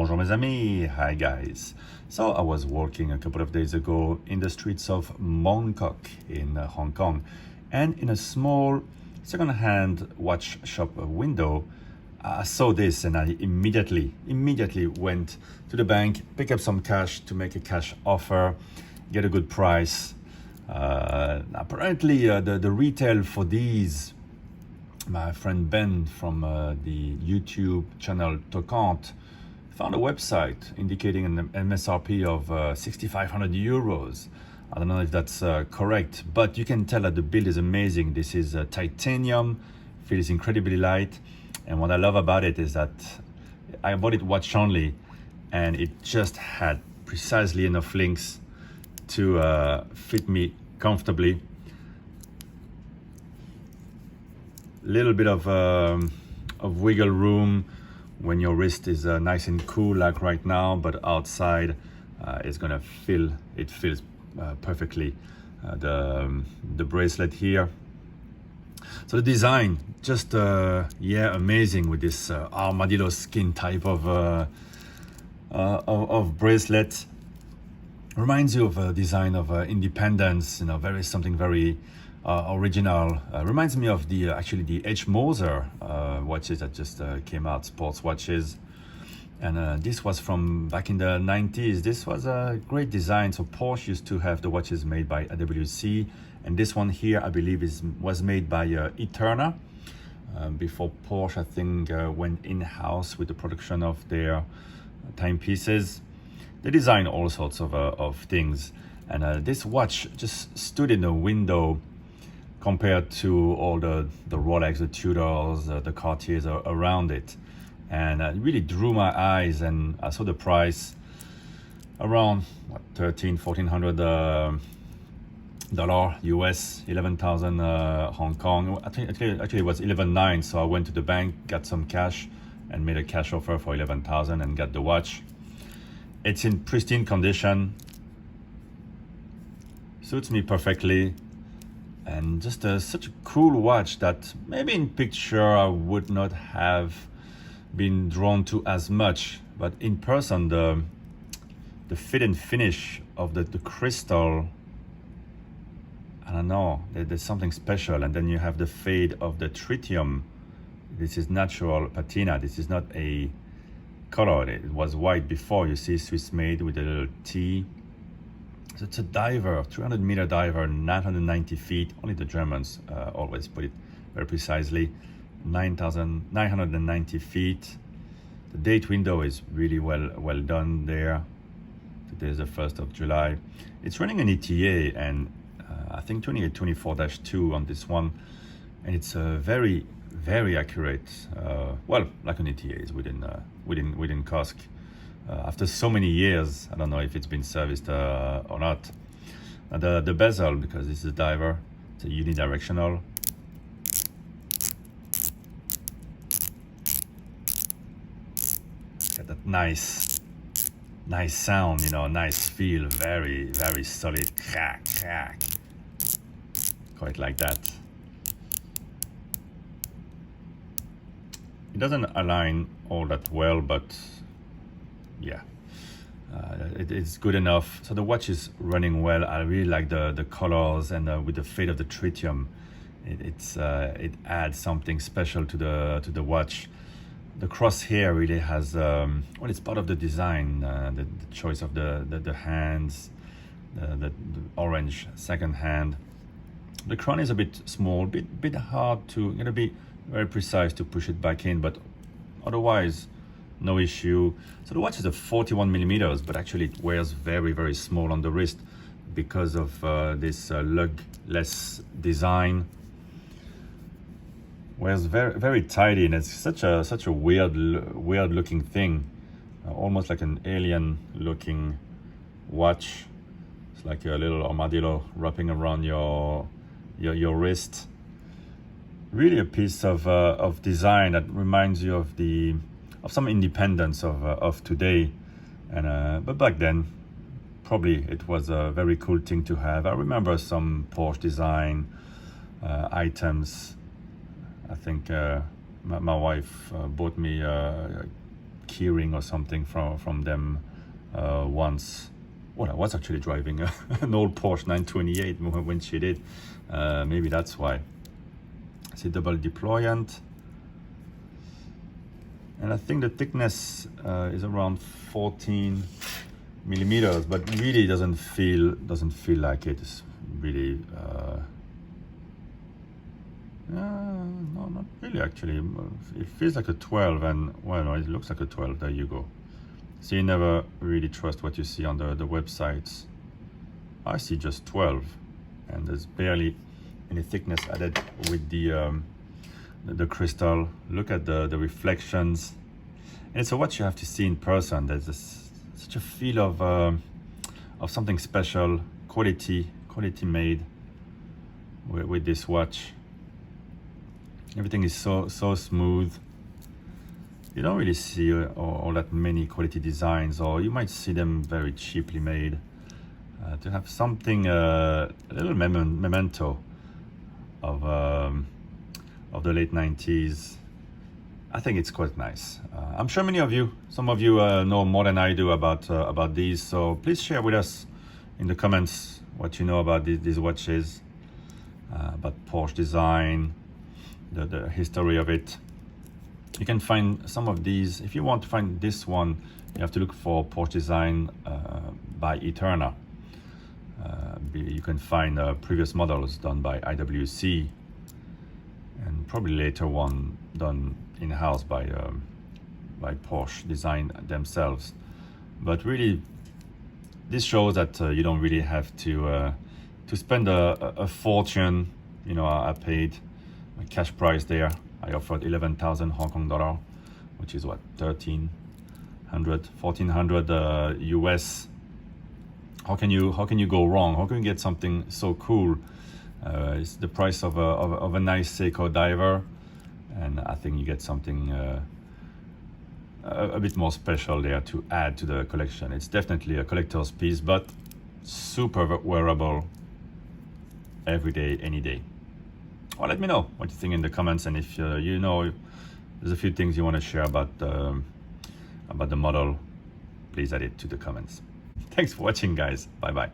Bonjour mes amis, hi guys. So I was walking a couple of days ago in the streets of Mongkok in Hong Kong, and in a small second-hand watch shop window I saw this, and I immediately went to the bank, pick up some cash to make a cash offer, get a good price. Apparently the retail for these, my friend Ben from the YouTube channel Tocante found a website indicating an MSRP of 6,500 euros. I don't know if that's correct, but you can tell that the build is amazing. This is titanium, feels incredibly light, and what I love about it is that I bought it watch only, and it just had precisely enough links to fit me comfortably. Little bit of wiggle room when your wrist is nice and cool like right now, but outside it's gonna feel, it feels perfectly. The bracelet here, so the design just amazing with this armadillo skin type of bracelet. Reminds you of a design of Independence, you know, something very original. Reminds me of the actually the H. Moser watches that just came out, sports watches, and this was from back in the 90s. This was a great design. So Porsche used to have the watches made by AWC, and this one here I believe was made by Eterna before Porsche I think went in-house with the production of their timepieces. They design all sorts of things, and this watch just stood in a window compared to all the Rolex, the Tudors, the Cartiers around it, and it really drew my eyes. And I saw the price around $1,400 US, 11,000 Hong Kong. I think actually it was 11,900. So I went to the bank, got some cash, and made a cash offer for 11,000 and got the watch. It's in pristine condition, suits me perfectly, and just such a cool watch that maybe in picture I would not have been drawn to as much, but in person the fit and finish of the crystal, I don't know, there's something special. And then you have the fade of the tritium. This is natural patina, this is not a color. It was white before. You see Swiss made with a little T. So it's a diver, 300-meter diver, 990 feet. Only the Germans always put it very precisely. 990 feet. The date window is really well done there. Today is the 1st of July. It's running an ETA, and I think 2824-2 on this one, and it's very accurate. Well, like an ETA is within COSC. After so many years, I don't know if it's been serviced or not. The bezel, because this is a diver, it's a unidirectional. It's got that nice sound, you know, nice feel, very solid, crack. Quite like that. It doesn't align all that well, but yeah, it's good enough. So the watch is running well. I really like the colors, and with the fade of the tritium, it adds something special to the watch. The crosshair really has well, it's part of the design. The choice of the hands, the orange second hand. The crown is a bit small, bit hard to, gonna be very precise to push it back in, but otherwise no issue. So the watch is a 41 millimeters, but actually it wears very small on the wrist because of this lug-less design. Wears very tidy, and it's such a weird looking thing, almost like an alien looking watch. It's like a little armadillo wrapping around your wrist. Really a piece of design that reminds you of some independence of today, and but back then probably it was a very cool thing to have. I remember some Porsche Design items. I think my wife bought me keyring or something from them once. Well, I was actually driving an old Porsche 928 when she did. Maybe that's why. See, double deployant. And I think the thickness is around 14 millimeters, but really doesn't feel like it. It's really no, not really actually. It feels like a 12, and well, no, it looks like a 12. There you go. So you never really trust what you see on the websites. I see just 12, and there's barely any thickness added with the crystal. Look at the reflections. And it's a watch you have to see in person. There's such a feel of something special, quality made with this watch. Everything is so smooth. You don't really see all that many quality designs, or you might see them very cheaply made. To have something, a little memento of the late 90s, I think it's quite nice. I'm sure some of you know more than I do about these, so please share with us in the comments what you know about these watches, about Porsche Design, the history of it. You can find some of these. If you want to find this one, you have to look for Porsche Design by Eterna. You can find previous models done by IWC, and probably later one done in-house by Porsche Design themselves. But really, this shows that you don't really have to spend a fortune. You know, I paid a cash price there. I offered 11,000 Hong Kong dollar, which is what, 1,400 US. How can you go wrong? How can you get something so cool? It's the price of a nice Seiko diver, and I think you get something a bit more special there to add to the collection. It's definitely a collector's piece, but super wearable every day, any day. Well, let me know what you think in the comments, and if you know there's a few things you want to share about the model, please add it to the comments. Thanks for watching, guys. Bye bye.